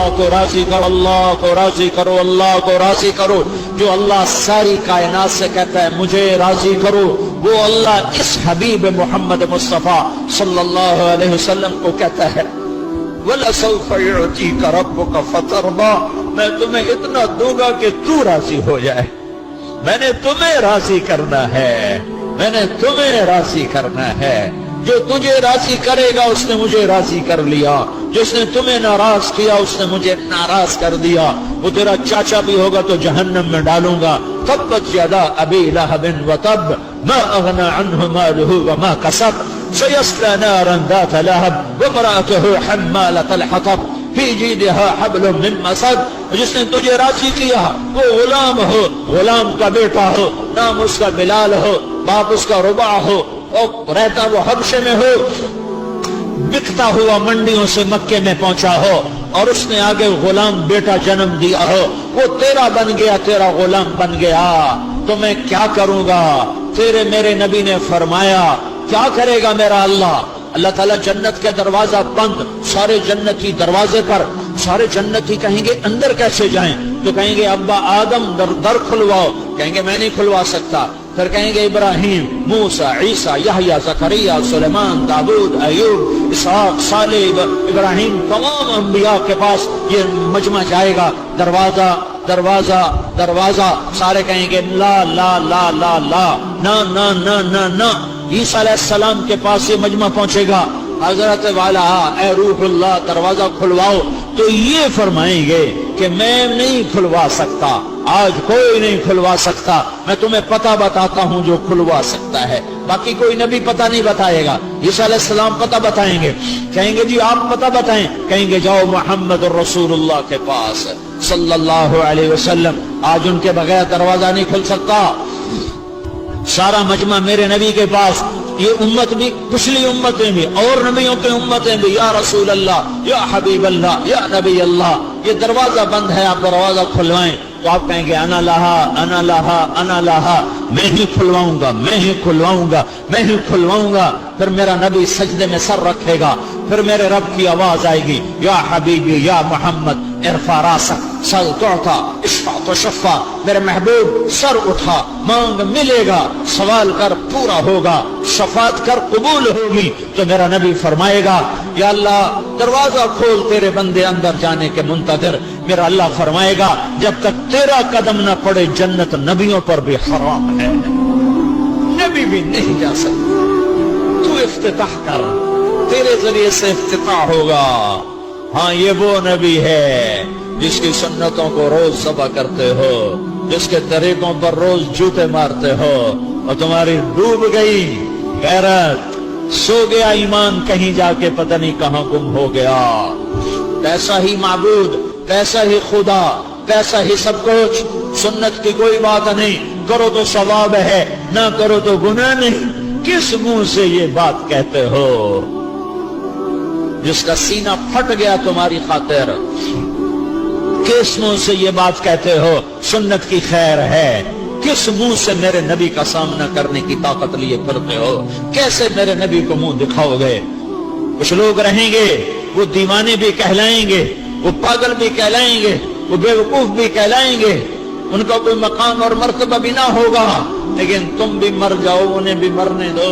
अल्लाह को राजी करो, अल्लाह को राजी करो, अल्लाह को राजी करो। जो अल्लाह सारी कायनात से कहता है मुझे राजी करो, वो अल्लाह इस हबीब मोहम्मद मुस्तफा सल्लल्लाहु अलैहि वसल्लम को कहता है वलसौफ युअतीका रब्बुका फतरदा, मैं तुम्हें इतना दूंगा कि तू राजी हो जाए। मैंने तुम्हें राजी करना है, मैंने तुम्हें राजी करना है। जो तुझे राजी करेगा उसने मुझे राजी कर लिया, जिसने तुम्हें नाराज किया उसने मुझे नाराज कर दिया। वो तेरा चाचा भी होगा तो जहन्नम में डालूंगा। तब्बत यदा अबी लहबिन व तब मा अगना अन्हु मालुहु व मा कसब सयस्ला नारन ذات लहब व इम्राअतुहु हम्मालतल हतब फी जीदिहा हब्लुम मिन मसद। जिसने तुझे राजी किया वो गुलाम हो, गुलाम का बेटा हो, नाम उसका बिलाल हो, बाप उसका रुबा हो, और रहता वो हबशे में हो, बिकता हुआ मंडियों से मक्के में पहुंचा हो, और उसने आगे गुलाम बेटा जन्म दिया हो, वो तेरा बन गया, तेरा गुलाम बन गया। तो मैं क्या करूंगा? तेरे मेरे नबी ने फरमाया क्या करेगा मेरा अल्लाह? अल्लाह ताला जन्नत के दरवाजा बंद, सारे जन्नती दरवाजे पर, सारे जन्नती कहेंगे अंदर कैसे जाएं? तो कहेंगे अब्बा आदम दर खुलवाओ, कहेंगे मैं नहीं खुलवा सकता। फिर कहेंगे इब्राहिम, मूसा, ईसा, यहया, जकरिया, सुलेमान, दाऊद, अयूब, इसहाक, सालेह, इब्राहिम, तमाम अंबिया के पास ये मजमा जाएगा। दरवाजा दरवाजा दरवाजा, सारे कहेंगे ला ला ला ला ला, ना ना ना ना ना। ईसा अलैहिस्सलाम के पास ये मजमा पहुंचेगा, हजरत वाला ए रूहुल्लाह दरवाजा खुलवाओ, तो ये फरमाएंगे कि मैं नहीं खुलवा सकता, आज कोई नहीं खुलवा सकता, मैं तुम्हें पता बताता हूं जो खुलवा सकता है। बाकी कोई नबी पता नहीं बताएगा, ईसा अलैहिस्सलाम पता बताएंगे। कहेंगे जी आप पता बताएं, कहेंगे जाओ मोहम्मद रसूलुल्लाह के पास सल्लल्लाहु अलैहि वसल्लम, आज उनके बगैर दरवाजा नहीं खुल सकता। सारा मजमा मेरे नबी के पास, ये उम्मत भी, पिछली उम्मतें भी, और नबियों की उम्मतें भी, या रसूल अल्लाह, या हबीब अल्लाह, या नबी अल्लाह, ये दरवाजा बंद है, आप दरवाजा खुलवाएं। तो आप कहेंगे अना लहा अना लहा अना लहा, मैं ही खुलवाऊंगा, मैं ही खुलवाऊंगा, मैं ही खुलवाऊंगा। फिर मेरा नबी सजदे में सर रखेगा, फिर मेरे रब की आवाज आएगी या हबीबी या मोहम्मद इरफा रासक सल तुअता इश्फा तो शफ़ा, मेरे महबूब सर उठा मांग मिलेगा, सवाल कर पूरा होगा, शफात कर कबूल होगी। तो मेरा नबी फरमाएगा या अल्लाह दरवाजा खोल, तेरे बंदे अंदर जाने के मुंतज़िर। मेरा अल्लाह फरमाएगा जब तक तेरा कदम न पड़े जन्नत नबियों पर भी हराम है, नबी भी नहीं जा सकते। तू इफ्तिताह कर, तेरे जरिए से इफ्तिताह होगा। हाँ ये वो नबी है जिसकी सुन्नतों को रोज सबा करते हो, जिसके तरीकों पर रोज जूते मारते हो, और तुम्हारी डूब गई गैरत, सो गया ईमान कहीं जाके पता नहीं कहां गुम हो गया। कैसा ही माबूद, कैसा ही खुदा, कैसा ही सब कुछ, सुन्नत की कोई बात नहीं, करो तो सवाब है, ना करो तो गुनाह नहीं। किस मुंह से ये बात कहते हो? जिसका सीना फट गया तुम्हारी खातिर, किस मुंह से ये बात कहते हो सुन्नत की खैर है? किस मुंह से मेरे नबी का सामना करने की ताकत लिए फिरते हो? कैसे मेरे नबी को मुंह दिखाओगे? कुछ लोग रहेंगे वो दीवाने भी कहलाएंगे, वो पागल भी कहलाएंगे, वो बेवकूफ भी कहलाएंगे, उनका कोई मकाम और मर्तबा भी ना होगा, लेकिन तुम भी मर जाओ, उन्हें भी मरने दो।